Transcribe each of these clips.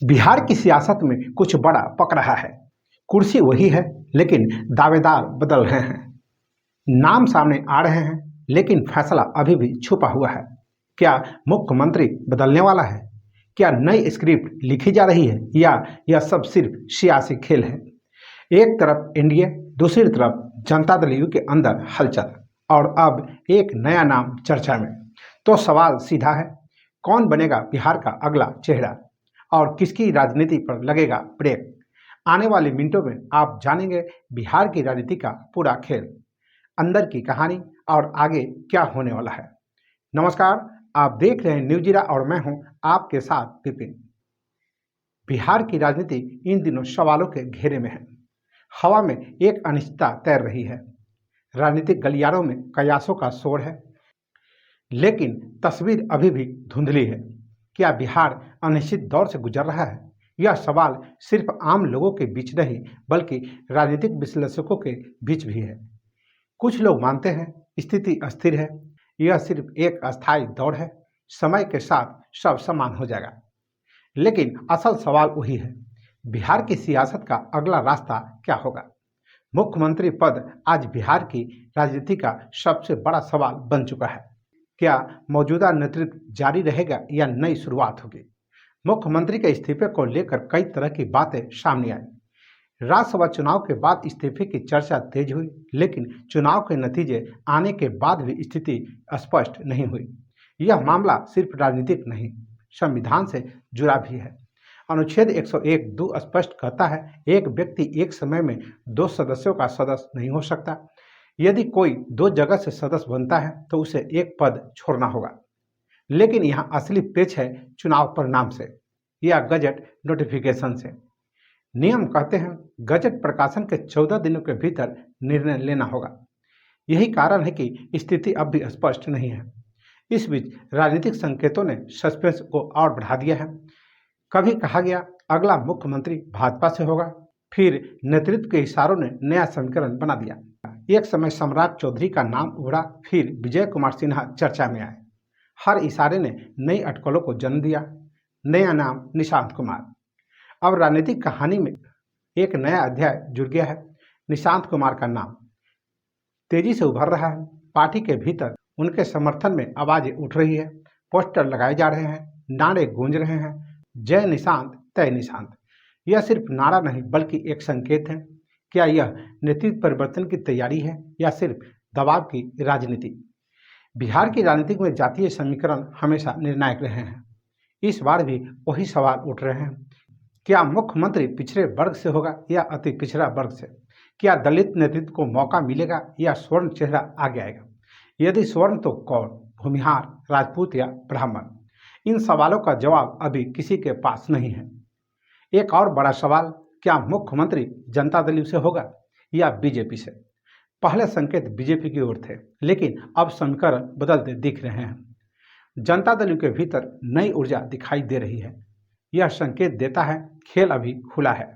बिहार की सियासत में कुछ बड़ा पक रहा है। कुर्सी वही है, लेकिन दावेदार बदल रहे हैं। नाम सामने आ रहे हैं, लेकिन फैसला अभी भी छुपा हुआ है। क्या मुख्यमंत्री बदलने वाला है? क्या नई स्क्रिप्ट लिखी जा रही है, या यह सब सिर्फ सियासी खेल है? एक तरफ एनडीए, दूसरी तरफ जनता दल यू के अंदर हलचल, और अब एक नया नाम चर्चा में। तो सवाल सीधा है, कौन बनेगा बिहार का अगला चेहरा और किसकी राजनीति पर लगेगा ब्रेक? आने वाले मिनटों में आप जानेंगे बिहार की राजनीति का पूरा खेल, अंदर की कहानी और आगे क्या होने वाला है। नमस्कार, आप देख रहे हैं न्यूज़ और मैं हूं आपके साथ विपिन। बिहार की राजनीति इन दिनों सवालों के घेरे में है। हवा में एक अनिश्चितता तैर रही है। राजनीतिक गलियारों में कयासों का शोर है, लेकिन तस्वीर अभी भी धुंधली है। क्या बिहार अनिश्चित दौर से गुजर रहा है? यह सवाल सिर्फ आम लोगों के बीच नहीं, बल्कि राजनीतिक विश्लेषकों के बीच भी है। कुछ लोग मानते हैं स्थिति अस्थिर है, यह सिर्फ एक अस्थायी दौर है, समय के साथ सब समान हो जाएगा। लेकिन असल सवाल वही है, बिहार की सियासत का अगला रास्ता क्या होगा? मुख्यमंत्री पद आज बिहार की राजनीति का सबसे बड़ा सवाल बन चुका है। क्या मौजूदा नेतृत्व जारी रहेगा या नई शुरुआत होगी? मुख्यमंत्री के इस्तीफे को लेकर कई तरह की बातें सामने आई। राज्यसभा चुनाव के बाद इस्तीफे की चर्चा तेज हुई, लेकिन चुनाव के नतीजे आने के बाद भी स्थिति स्पष्ट नहीं हुई। यह मामला सिर्फ राजनीतिक नहीं, संविधान से जुड़ा भी है। अनुच्छेद 101(2) स्पष्ट कहता है, एक व्यक्ति एक समय में 2 सदस्यों का सदस्य नहीं हो सकता। यदि कोई 2 जगह से सदस्य बनता है तो उसे एक पद छोड़ना होगा। लेकिन यहाँ असली पेच है चुनाव परिणाम से या गजट नोटिफिकेशन से। नियम कहते हैं गजट प्रकाशन के 14 दिनों के भीतर निर्णय लेना होगा। यही कारण है कि स्थिति अब भी स्पष्ट नहीं है। इस बीच राजनीतिक संकेतों ने सस्पेंस को और बढ़ा दिया है। कभी कहा गया अगला मुख्यमंत्री भाजपा से होगा, फिर नेतृत्व के इशारों ने नया समीकरण बना दिया। एक समय सम्राट चौधरी का नाम उभरा, फिर विजय कुमार सिन्हा चर्चा में आए। हर इशारे ने नई अटकलों को जन्म दिया। नया नाम निशांत कुमार। अब राजनीतिक कहानी में एक नया अध्याय जुड़ गया है। निशांत कुमार का नाम तेजी से उभर रहा है। पार्टी के भीतर उनके समर्थन में आवाजें उठ रही है, पोस्टर लगाए जा रहे हैं, नारे गूंज रहे हैं, जय निशांत तय निशांत। यह सिर्फ नारा नहीं, बल्कि एक संकेत है। क्या यह नेतृत्व परिवर्तन की तैयारी है या सिर्फ दबाव की राजनीति? बिहार की राजनीति में जातीय समीकरण हमेशा निर्णायक रहे हैं। इस बार भी वही सवाल उठ रहे हैं। क्या मुख्यमंत्री पिछड़े वर्ग से होगा या अति पिछड़ा वर्ग से? क्या दलित नेतृत्व को मौका मिलेगा या स्वर्ण चेहरा आगे आएगा? यदि स्वर्ण तो कौन, भूमिहार, राजपूत या ब्राह्मण? इन सवालों का जवाब अभी किसी के पास नहीं है। एक और बड़ा सवाल, क्या मुख्यमंत्री जनता दल से होगा या बीजेपी से? पहले संकेत बीजेपी की ओर थे, लेकिन अब समीकरण बदलते दिख रहे हैं। जनता दल के भीतर नई ऊर्जा दिखाई दे रही है। यह संकेत देता है खेल अभी खुला है।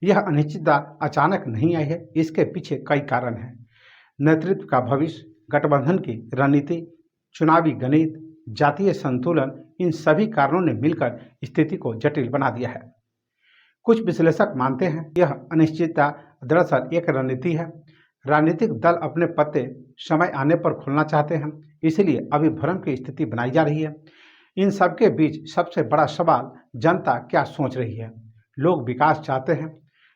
यह अनिश्चितता अचानक नहीं आई है, इसके पीछे कई कारण हैं। नेतृत्व का भविष्य, गठबंधन की रणनीति, चुनावी गणित, जातीय संतुलन, इन सभी कारणों ने मिलकर स्थिति को जटिल बना दिया है। कुछ विश्लेषक मानते हैं यह अनिश्चितता दरअसल एक रणनीति है। राजनीतिक दल अपने पत्ते समय आने पर खोलना चाहते हैं, इसलिए अभी भ्रम की स्थिति बनाई जा रही है। इन सबके बीच सबसे बड़ा सवाल, जनता क्या सोच रही है? लोग विकास चाहते हैं,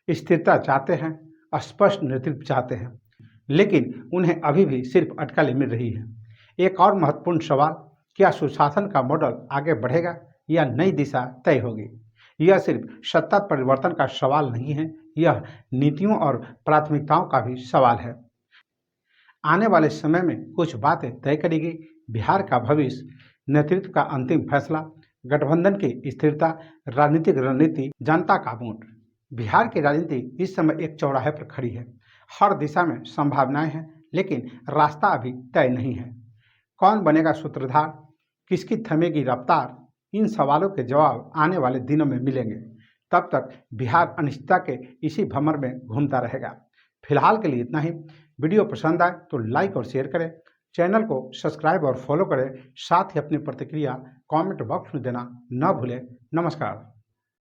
स्थिरता चाहते हैं, स्पष्ट नेतृत्व चाहते हैं, लेकिन उन्हें अभी भी सिर्फ अटकलें मिल रही है। एक और महत्वपूर्ण सवाल, क्या सुशासन का मॉडल आगे बढ़ेगा या नई दिशा तय होगी? यह सिर्फ सत्ता परिवर्तन का सवाल नहीं है, यह नीतियों और प्राथमिकताओं का भी सवाल है। आने वाले समय में कुछ बातें तय करेगी बिहार का भविष्य, नेतृत्व का अंतिम फैसला, गठबंधन की स्थिरता, राजनीतिक रणनीति, जनता का वोट। बिहार की राजनीति इस समय एक चौराहे पर खड़ी है। हर दिशा में संभावनाएं हैं, लेकिन रास्ता अभी तय नहीं है। कौन बनेगा सूत्रधार, किसकी थमेगी रफ्तार? इन सवालों के जवाब आने वाले दिनों में मिलेंगे। तब तक बिहार अनिश्चितता के इसी भंवर में घूमता रहेगा। फिलहाल के लिए इतना ही। वीडियो पसंद आए तो लाइक और शेयर करें, चैनल को सब्सक्राइब और फॉलो करें। साथ ही अपनी प्रतिक्रिया कमेंट बॉक्स में देना न भूलें। नमस्कार।